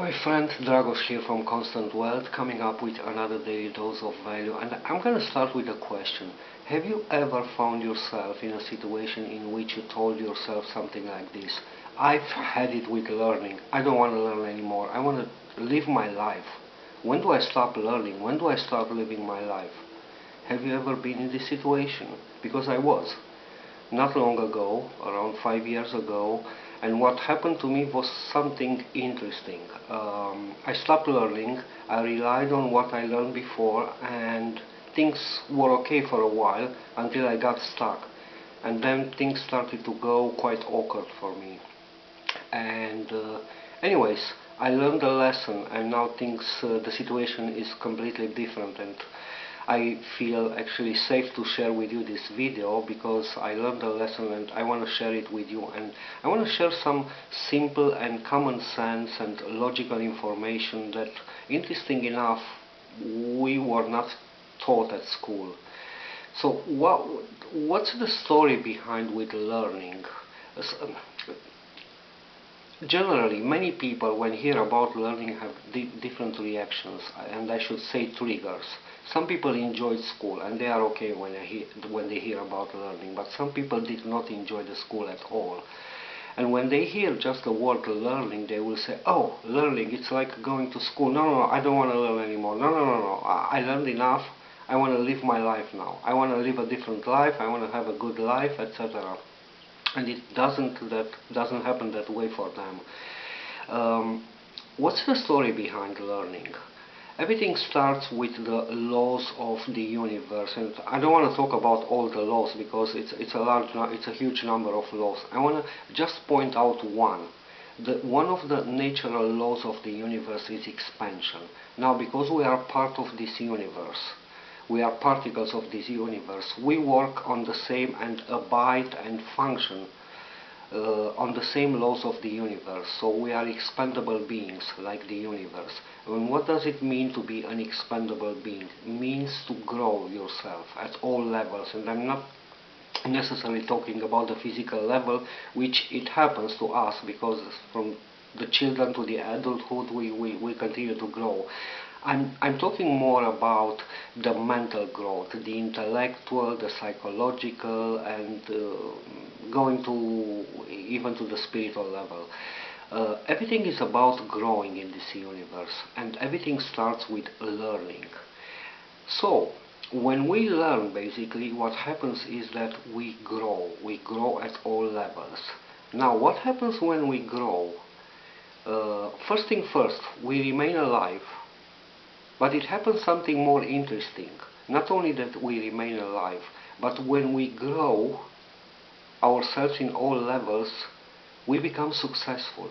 My friend Dragos here from Constant Wealth, coming up with another daily dose of value, and I'm going to start with a question. Have you ever found yourself in a situation in which you told yourself something like this? I've had it with learning. I don't want to learn anymore. I want to live my life. When do I stop learning? When do I start living my life? Have you ever been in this situation? Because I was not long ago, around 5 years ago, and what happened to me was something interesting. I stopped learning, I relied on what I learned before, and things were okay for a while until I got stuck. And then things started to go quite awkward for me. And anyways, I learned a lesson, and now the situation is completely different, and I feel actually safe to share with you this video because I learned a lesson and I want to share it with you, and I want to share some simple and common sense and logical information that, interesting enough, we were not taught at school. So what's the story behind with learning? Generally, many people, when hear about learning, have different reactions, and I should say triggers. Some people enjoyed school, and they are okay when they hear about learning, but some people did not enjoy the school at all. And when they hear just the word learning, they will say, oh, learning, it's like going to school. No, no, no, I don't want to learn anymore. No, no, no, no, I learned enough. I want to live my life now. I want to live a different life. I want to have a good life, etc. And it doesn't happen that way for them. What's the story behind learning? Everything starts with the laws of the universe, and I don't want to talk about all the laws because it's a huge number of laws. I want to just point out one. One of the natural laws of the universe is expansion. Now, because we are part of this universe, we are particles of this universe, we work on the same and abide and function on the same laws of the universe. So we are expandable beings like the universe. And what does it mean to be an expandable being? It means to grow yourself at all levels, and I'm not necessarily talking about the physical level, which it happens to us because from the children to the adulthood we continue to grow. I'm talking more about the mental growth, the intellectual, the psychological, and going to even to the spiritual level. Everything is about growing in this universe, and everything starts with learning. So, when we learn, basically, what happens is that we grow. We grow at all levels. Now, what happens when we grow? First thing first, we remain alive. But it happens something more interesting. Not only that we remain alive, but when we grow ourselves in all levels, we become successful.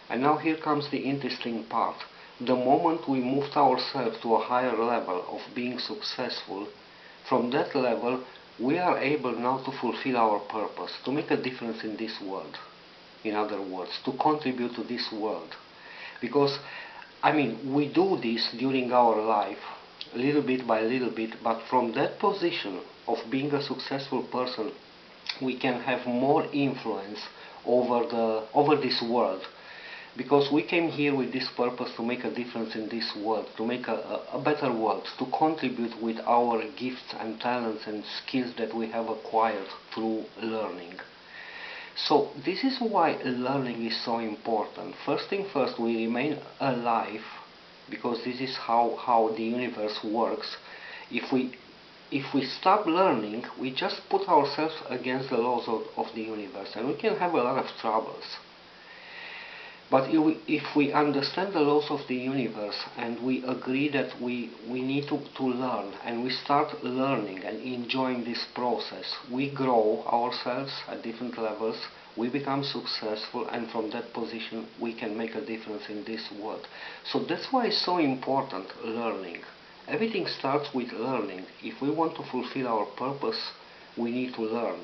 And now here comes the interesting part. The moment we moved ourselves to a higher level of being successful, from that level we are able now to fulfill our purpose, to make a difference in this world. In other words, to contribute to this world. Because I mean, we do this during our life, little bit by little bit, but from that position of being a successful person, we can have more influence over this world. Because we came here with this purpose to make a difference in this world, to make a better world, to contribute with our gifts and talents and skills that we have acquired through learning. So this is why learning is so important. First thing first, we remain alive because this is how the universe works. If we stop learning, we just put ourselves against the laws of the universe, and we can have a lot of troubles. But if we understand the laws of the universe and we agree that we need to learn, and we start learning and enjoying this process, we grow ourselves at different levels, we become successful, and from that position we can make a difference in this world. So that's why it's so important, learning. Everything starts with learning. If we want to fulfill our purpose, we need to learn.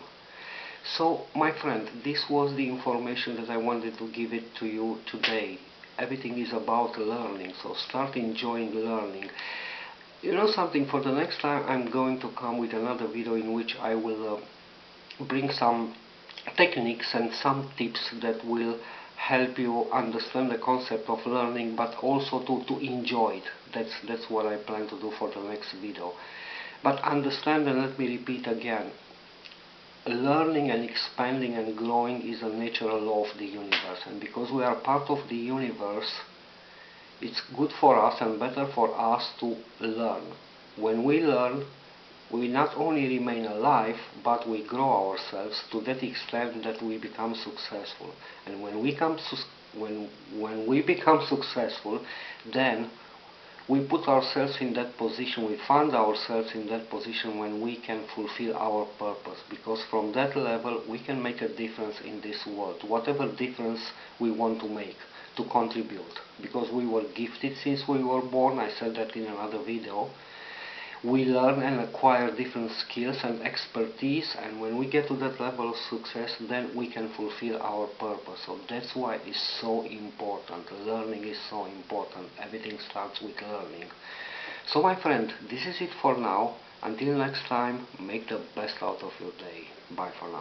So, my friend, this was the information that I wanted to give it to you today. Everything is about learning, so start enjoying learning. You know something, for the next time I'm going to come with another video in which I will bring some techniques and some tips that will help you understand the concept of learning, but also to enjoy it. That's what I plan to do for the next video. But understand, and let me repeat again, learning and expanding and growing is a natural law of the universe, and because we are part of the universe, it's good for us and better for us to learn. When we learn, we not only remain alive, but we grow ourselves to that extent that we become successful. And when we become successful, then we put ourselves in that position, we find ourselves in that position when we can fulfill our purpose, because from that level we can make a difference in this world, whatever difference we want to make, to contribute, because we were gifted since we were born. I said that in another video. We learn and acquire different skills and expertise, and when we get to that level of success, then we can fulfill our purpose. So that's why it's so important. Learning is so important. Everything starts with learning. So my friend, this is it for now. Until next time, make the best out of your day. Bye for now.